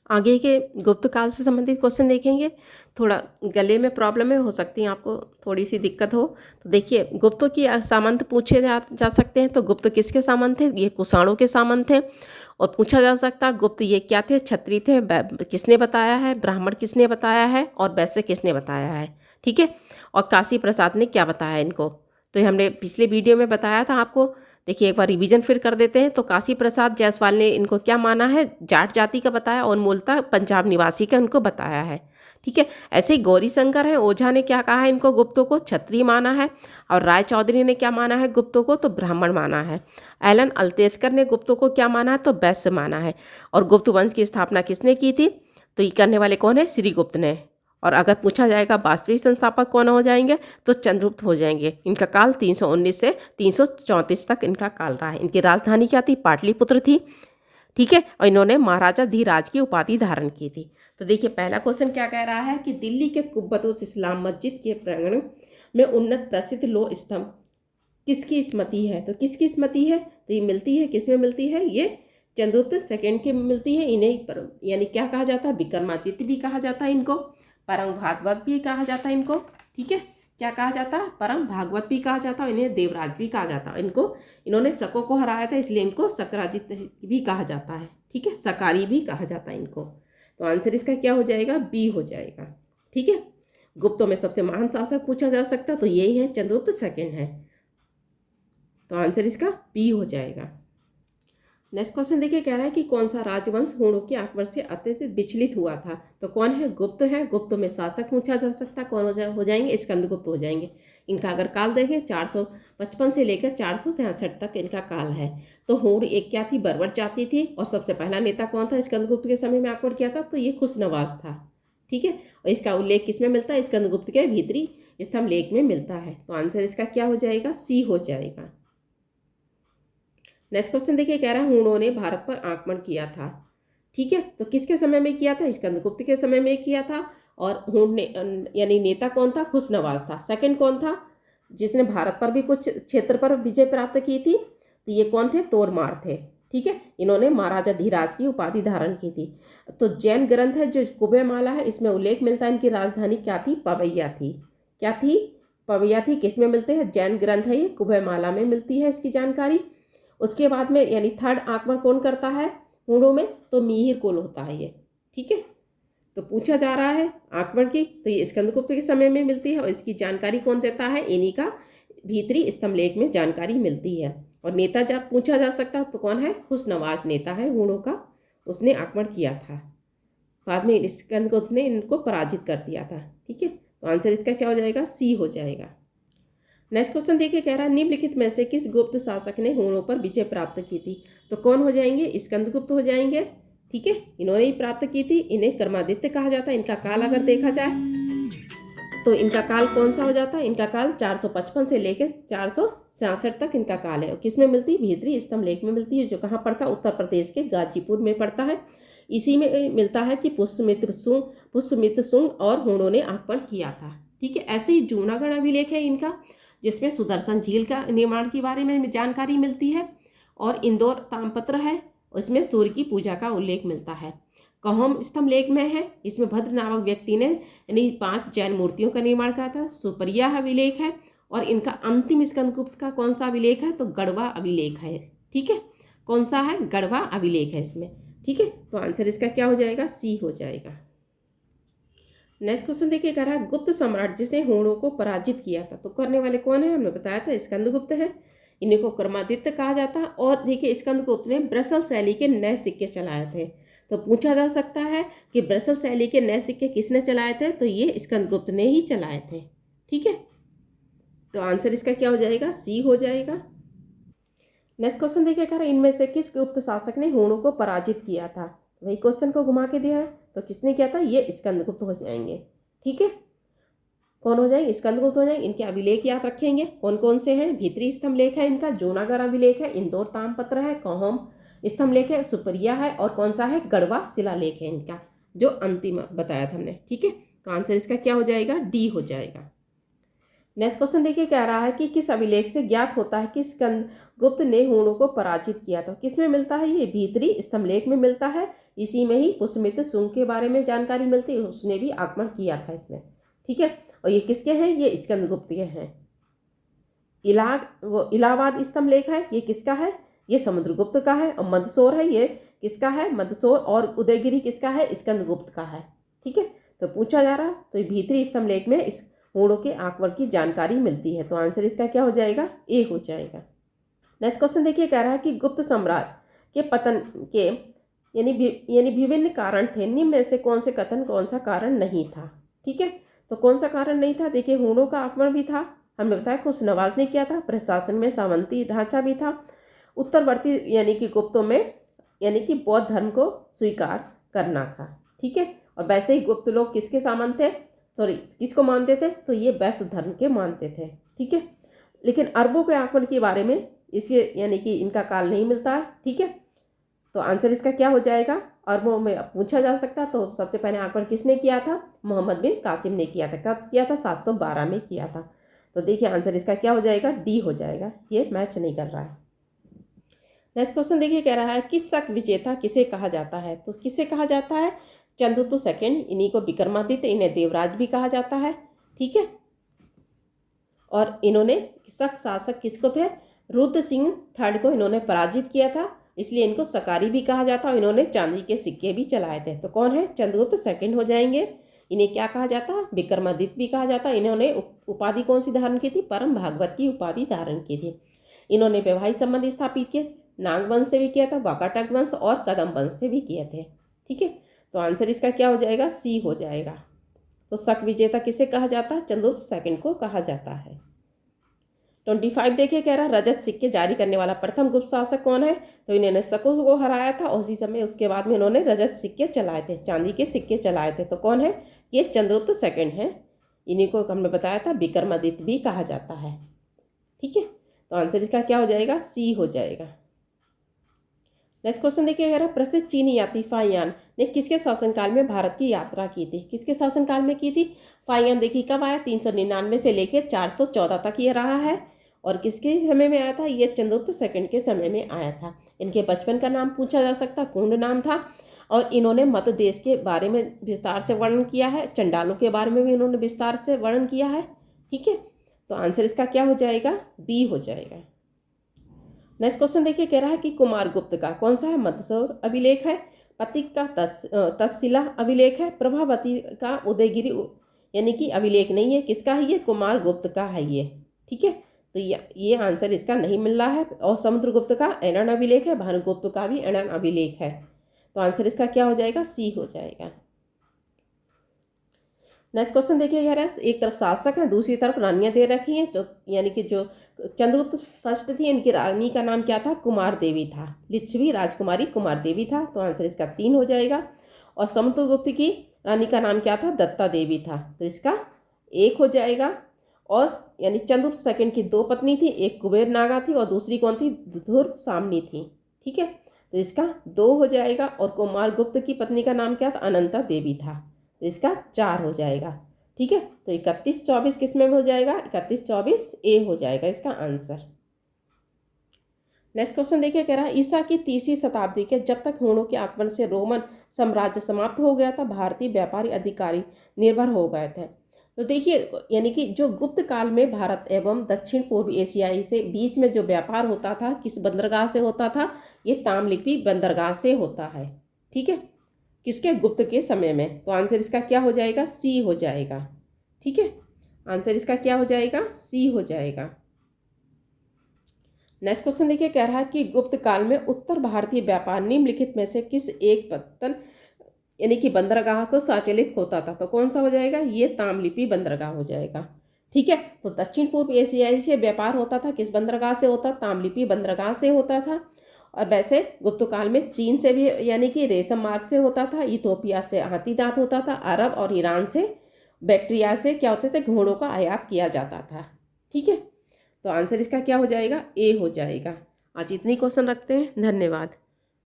आगे के गुप्त काल से संबंधित क्वेश्चन देखेंगे। थोड़ा गले में प्रॉब्लम है, हो सकती है आपको थोड़ी सी दिक्कत हो। तो देखिए, गुप्तों की सामंत पूछे जा सकते हैं। तो गुप्त किसके सामंत थे? ये कुषाणों के सामंत थे। और पूछा जा सकता है गुप्त ये क्या थे? क्षत्रिय थे। किसने बताया है? ब्राह्मण किसने बताया है? और वैश्य किसने बताया है? ठीक है। और काशी प्रसाद ने क्या बताया इनको? तो ये हमने पिछले वीडियो में बताया था आपको। देखिए, एक बार रिवीजन फिर कर देते हैं। तो काशी प्रसाद जायसवाल ने इनको क्या माना है? जाट जाति का बताया, और मूलतः पंजाब निवासी का इनको बताया है। ठीक है। ऐसे ही गौरी शंकर है, ओझा ने क्या कहा है? इनको गुप्तों को क्षत्रिय माना है। और राय चौधरी ने क्या माना है गुप्तों को? तो ब्राह्मण माना है। एलन अल्तेशकर ने गुप्तों को क्या माना है? तो वैश्य माना है। और गुप्त वंश की स्थापना किसने की थी? तो ये करने वाले कौन है? श्रीगुप्त ने। और अगर पूछा जाएगा वास्तविक संस्थापक कौन हो जाएंगे, तो चंद्रगुप्त हो जाएंगे। इनका काल 319 से 334 तक इनका काल रहा है। इनकी राजधानी क्या थी? पाटलिपुत्र थी। ठीक है। और इन्होंने महाराजा धीराज की उपाधि धारण की थी। तो देखिए, पहला क्वेश्चन क्या कह रहा है कि दिल्ली के कुब्बतुल इस्लाम मस्जिद के प्रांगण में उन्नत प्रसिद्ध लोह स्तंभ किसकी स्मृति है? तो किसकी स्मृति है? तो ये मिलती है, किसमें मिलती है? ये चंद्रगुप्त सेकंड की मिलती है। इन्हें यानी क्या कहा जाता है? विक्रमादित्य भी कहा जाता है इनको। परम भागवत भी कहा जाता है इनको। ठीक है। क्या कहा जाता है? परम भागवत भी कहा जाता है। इन्हें देवराज भी कहा जाता है। इनको इन्होंने शकों को हराया था, इसलिए इनको शक्रादित्य भी कहा जाता है। ठीक है। शकारी भी कहा जाता है इनको। तो आंसर इसका क्या हो जाएगा? बी हो जाएगा। ठीक है। गुप्तों में सबसे महान शासक पूछा जा सकता है, तो यही है, चंद्रगुप्त सेकंड है। तो आंसर इसका बी हो जाएगा। नेक्स्ट क्वेश्चन देखिए, कह रहा है कि कौन सा राजवंश हूणों के आक्रमण से अत्यधिक विचलित हुआ था? तो कौन है? गुप्त है। गुप्त में शासक पूछा जा सकता है, कौन हो जाएंगे? स्कंदगुप्त हो जाएंगे। इनका अगर काल देखें 455 से लेकर 466 तक इनका काल है। तो हूण एक क्या थी? बर्बर जाति थी। और सबसे पहला नेता कौन था स्कंदगुप्त के समय में आक्रमण किया था? तो ये खुशनवाज था। ठीक है। और इसका उल्लेख किसमें मिलता है? स्कंदगुप्त के भीतरी स्तंभ लेख में मिलता है। तो आंसर इसका क्या हो जाएगा? सी हो जाएगा। नेक्स्ट क्वेश्चन देखिए, कह रहा है हूणों ने भारत पर आक्रमण किया था। ठीक है। तो किसके समय में किया था? स्कंदगुप्त के समय में किया था। और हूण ने यानी नेता कौन था? खुशनवाज था। सेकंड कौन था जिसने भारत पर भी कुछ क्षेत्र पर विजय प्राप्त की थी? तो ये कौन थे? तोरमार थे। ठीक है। इन्होंने महाराजा धीराज की उपाधि धारण की थी। तो जैन ग्रंथ है जो कुबेमाला है, इसमें उल्लेख मिलता है इनकी राजधानी क्या थी? पवैया थी। क्या थी? पवैया थी। किसमें मिलते हैं? जैन ग्रंथ है ये, कुबेमाला में मिलती है इसकी जानकारी। उसके बाद में यानी थर्ड आक्रमण कौन करता है हूणों में? तो मिहिर कुल होता है ये। ठीक है। तो पूछा जा रहा है आक्रमण की, तो ये स्कंदगुप्त के समय में मिलती है। और इसकी जानकारी कौन देता है? इन्हीं का भीतरी स्तंभ लेख में जानकारी मिलती है। और नेता जब पूछा जा सकता है तो कौन है? खुशनवाज नेता है हूणों का, उसने आक्रमण किया था। बाद में स्कंदगुप्त ने इनको पराजित कर दिया था। ठीक है। तो आंसर इसका क्या हो जाएगा? सी हो जाएगा। नेक्स्ट क्वेश्चन देखिए, कह रहा है निम्नलिखित में से किस गुप्त शासक ने हूणों पर विजय प्राप्त की थी? तो कौन हो जाएंगे? स्कंदगुप्त हो जाएंगे। ठीक है। इन्होंने ही प्राप्त की थी। इन्हें कर्मादित्य कहा जाता है। इनका काल अगर देखा जाए तो इनका काल कौन सा हो जाता है? इनका काल 455 से लेकर 466 तक इनका काल है। और किस में मिलती है? भीतरी स्तंभ लेख में मिलती है, जो कहाँ पड़ता है? उत्तर प्रदेश के गाजीपुर में पड़ता है। इसी में मिलता है कि पुष्यमित्र शुंग और हूणों ने आक्रमण किया था। ठीक है। ऐसे ही जूनागढ़ अभिलेख है इनका, जिसमें सुदर्शन झील का निर्माण के बारे में जानकारी मिलती है। और इंदौर ताम्रपत्र है, उसमें सूर्य की पूजा का उल्लेख मिलता है। कहोम स्तंभ लेख में है, इसमें भद्र नामक व्यक्ति ने यानी 5 जैन मूर्तियों का निर्माण किया था। सुपरिया अभिलेख है। और इनका अंतिम स्कंदगुप्त का कौन सा अभिलेख है? तो गढ़वा अभिलेख है। ठीक है। कौन सा है? गढ़वा अभिलेख है इसमें। ठीक है। तो आंसर इसका क्या हो जाएगा? सी हो जाएगा। नेक्स्ट क्वेश्चन देखिए, कह रहा है गुप्त सम्राट जिसने हूणों को पराजित किया था, तो करने वाले कौन है? हमने बताया था स्कंदगुप्त है। इन्हीं को क्रमादित्य कहा जाता है। और देखिए, स्कंदगुप्त ने ब्रसल शैली के नए सिक्के चलाए थे। तो पूछा जा सकता है कि ब्रसल शैली के नए सिक्के किसने चलाए थे? तो ये स्कंदगुप्त ने ही चलाए थे। ठीक है। तो आंसर इसका क्या हो जाएगा? सी हो जाएगा। नेक्स्ट क्वेश्चन देखिए, कह रहा है इनमें से किस गुप्त शासक ने हूणों को पराजित किया था? वही क्वेश्चन को घुमा के दिया है। तो किसने किया था? ये स्कंदगुप्त हो जाएंगे। ठीक है। कौन हो जाएंगे? स्कंदगुप्त हो जाएंगे। इनके अभिलेख याद रखेंगे कौन कौन से हैं। भीतरी स्तंभ लेख है इनका, जूनागढ़ अभिलेख है, इंदौर ताम्रपत्र है, कहोम स्तंभ लेख है, सुपरिया है, और कौन सा है? गढ़वा शिलालेख है इनका, जो अंतिम बताया था हमने। ठीक है। तो आंसर इसका क्या हो जाएगा? डी हो जाएगा। नेक्स्ट क्वेश्चन देखिए, कह रहा है कि किस अभिलेख से ज्ञात होता है कि स्कंदगुप्त ने हूणों को पराजित किया था। किस में मिलता है? ये भीतरी स्तंभलेख में मिलता है। इसी में ही पुष्यमित्र शुंग के बारे में जानकारी मिलती है, उसने भी आक्रमण किया था इसमें। ठीक है, और ये किसके हैं? ये स्कंदगुप्त के हैं। इलाहाबाद स्तंभलेख है, ये किसका है? ये समुद्रगुप्त का है। और मंदसौर है, ये किसका है? मंदसौर। और उदयगिरी किसका है? स्कंदगुप्त का है। ठीक है, तो पूछा जा रहा, तो भीतरी स्तंभलेख में इस हूणों के आक्रमण की जानकारी मिलती है। तो आंसर इसका क्या हो जाएगा? ए हो जाएगा। नेक्स्ट क्वेश्चन देखिए, कह रहा है कि गुप्त साम्राज्य के पतन के यानी विभिन्न कारण थे, निम्न में से कौन से कथन कौन सा कारण नहीं था? ठीक है, तो कौन सा कारण नहीं था? देखिए, हूणों का आक्रमण भी था, हमने बताया खुशनवाज ने किया था, प्रशासन में सामंती ढांचा भी था, उत्तरवर्ती यानी कि गुप्तों में यानी कि बौद्ध धर्म को स्वीकार करना था। ठीक है, और वैसे ही गुप्त लोग किसके सामंत थे? किसको मानते थे? तो ये वैश्य धर्म के मानते थे। ठीक है, लेकिन अरबों के आक्रमण के बारे में इसके यानी कि इनका काल नहीं मिलता है। ठीक है, तो आंसर इसका क्या हो जाएगा? अरबों में पूछा जा सकता, तो सबसे पहले आक्रमण किसने किया था? मोहम्मद बिन कासिम ने किया था। कब किया था? 712 में किया था। तो देखिए आंसर इसका क्या हो जाएगा? डी हो जाएगा, ये मैच नहीं कर रहा है। नेक्स्ट क्वेश्चन देखिए, कह रहा है कि शक विजेता किसे कहा जाता है? तो किसे कहा जाता है? चंद्रगुप्त सेकंड, इन्हीं को विक्रमादित्य, इन्हें देवराज भी कहा जाता है। ठीक है, और इन्होंने शक शासक किसको थे? रुद्र सिंह थर्ड को इन्होंने पराजित किया था, इसलिए इनको सकारी भी कहा जाता है। और इन्होंने चांदी के सिक्के भी चलाए थे। तो कौन है? चंद्रगुप्त सेकंड हो जाएंगे। इन्हें क्या कहा जाता है? विक्रमादित्य भी कहा जाता है। इन्होंने उपाधि कौन सी धारण की थी? परम भागवत की उपाधि धारण की थी। इन्होंने वैवाहिक संबंध स्थापित किए, नाग वंश से भी किया था, वाकाटक वंश और कदम वंश से भी किए थे। ठीक है, तो आंसर इसका क्या हो जाएगा? सी हो जाएगा। तो शक विजेता किसे कहा जाता है? चंद्रगुप्त सेकंड को कहा जाता है। 25 देखिए, कह रहा रजत सिक्के जारी करने वाला प्रथम गुप्त शासक कौन है? तो इन्होंने शकों को हराया था और उसी समय उसके बाद में इन्होंने रजत सिक्के चलाए थे, चांदी के सिक्के चलाए थे। तो कौन है? ये चंद्रगुप्त सेकंड है। इन्हीं को हमने बताया था विक्रमादित्य भी कहा जाता है। ठीक है, तो आंसर इसका क्या हो जाएगा? सी हो जाएगा। नेक्स्ट क्वेश्चन देखिए, कह रहा प्रसिद्ध चीनी यात्री फाहियान ने किसके शासनकाल में भारत की यात्रा की थी? किसके शासनकाल में की थी? फाहियान देखिए कब आया? 399 से लेकर 414 तक ये रहा है। और किसके समय में आया था? ये चंद्रगुप्त सेकंड के समय में आया था। इनके बचपन का नाम पूछा जा सकता, कुंड नाम था। और इन्होंने मध्य देश के बारे में विस्तार से वर्णन किया है, चंडालों के बारे में भी इन्होंने विस्तार से वर्णन किया है। ठीक है, तो आंसर इसका क्या हो जाएगा? बी हो जाएगा। नेक्स्ट क्वेश्चन देखिए, कह रहा है कि कुमारगुप्त का कौन सा है? मंदसौर अभिलेख है, पतिक का तक्षशिला अभिलेख है, प्रभावती का उदयगिरी यानी कि अभिलेख नहीं है। किसका है? ये कुमारगुप्त का है ये। ठीक है, तो ये आंसर इसका नहीं मिल रहा है। और समुद्रगुप्त का एनन अभिलेख है, भानुगुप्त का भी एनन अभिलेख है। तो आंसर इसका क्या हो जाएगा? सी हो जाएगा। नेक्स्ट क्वेश्चन देखिए, कह रहा है एक तरफ शासक है, दूसरी तरफ रानियां दे रखी हैं। तो यानी कि जो चंद्रगुप्त फर्स्ट थी, इनकी रानी का नाम क्या था? कुमार देवी था। लिच्छवी राजकुमारी कुमार देवी था। तो आंसर इसका 3 हो जाएगा। और समुद्रगुप्त की रानी का नाम क्या था? दत्ता देवी था। तो इसका 1 हो जाएगा। और यानी चंद्रगुप्त सेकंड की 2 पत्नी थी, एक कुबेर नागा थी और दूसरी कौन थी? ध्रुव सामनी थी। ठीक है, तो इसका 2 हो जाएगा। और कुमारगुप्त की पत्नी का नाम क्या था? अनंता देवी था। तो इसका 4 हो जाएगा। ठीक है, तो 31-24 किस में हो जाएगा? 31-24 ए हो जाएगा इसका आंसर। नेक्स्ट क्वेश्चन देखिए, कह रहा है ईसा की 3वीं शताब्दी के जब तक हूणों के आक्रमण से रोमन साम्राज्य समाप्त हो गया था, भारतीय व्यापारी अधिकारी निर्भर हो गए थे। तो देखिए, यानी कि जो गुप्त काल में भारत एवं दक्षिण पूर्व एशियाई से बीच में जो व्यापार होता था, किस बंदरगाह से होता था? ये ताम्रलिप्ति बंदरगाह से होता है। ठीक है, किसके? गुप्त के समय में। तो आंसर इसका क्या हो जाएगा? सी हो जाएगा। ठीक है, आंसर इसका क्या हो जाएगा? सी हो जाएगा। नेक्स्ट क्वेश्चन देखिए, कह रहा है कि गुप्त काल में उत्तर भारतीय व्यापार निम्नलिखित में से किस एक पत्तन यानी कि बंदरगाह को संचालित होता था? तो कौन सा हो जाएगा? ये ताम्रलिप्ति बंदरगाह हो जाएगा। ठीक है, तो दक्षिण पूर्व एशियाई से व्यापार होता था, किस बंदरगाह से होता? ताम्रलिप्ति बंदरगाह से होता था। और वैसे गुप्त काल में चीन से भी यानी कि रेशम मार्ग से होता था, इथोपिया से हाथी दांत होता था, अरब और ईरान से बैक्टीरिया से क्या होते थे? घोड़ों का आयात किया जाता था। ठीक है, तो आंसर इसका क्या हो जाएगा? ए हो जाएगा। आज इतनी क्वेश्चन रखते हैं। धन्यवाद।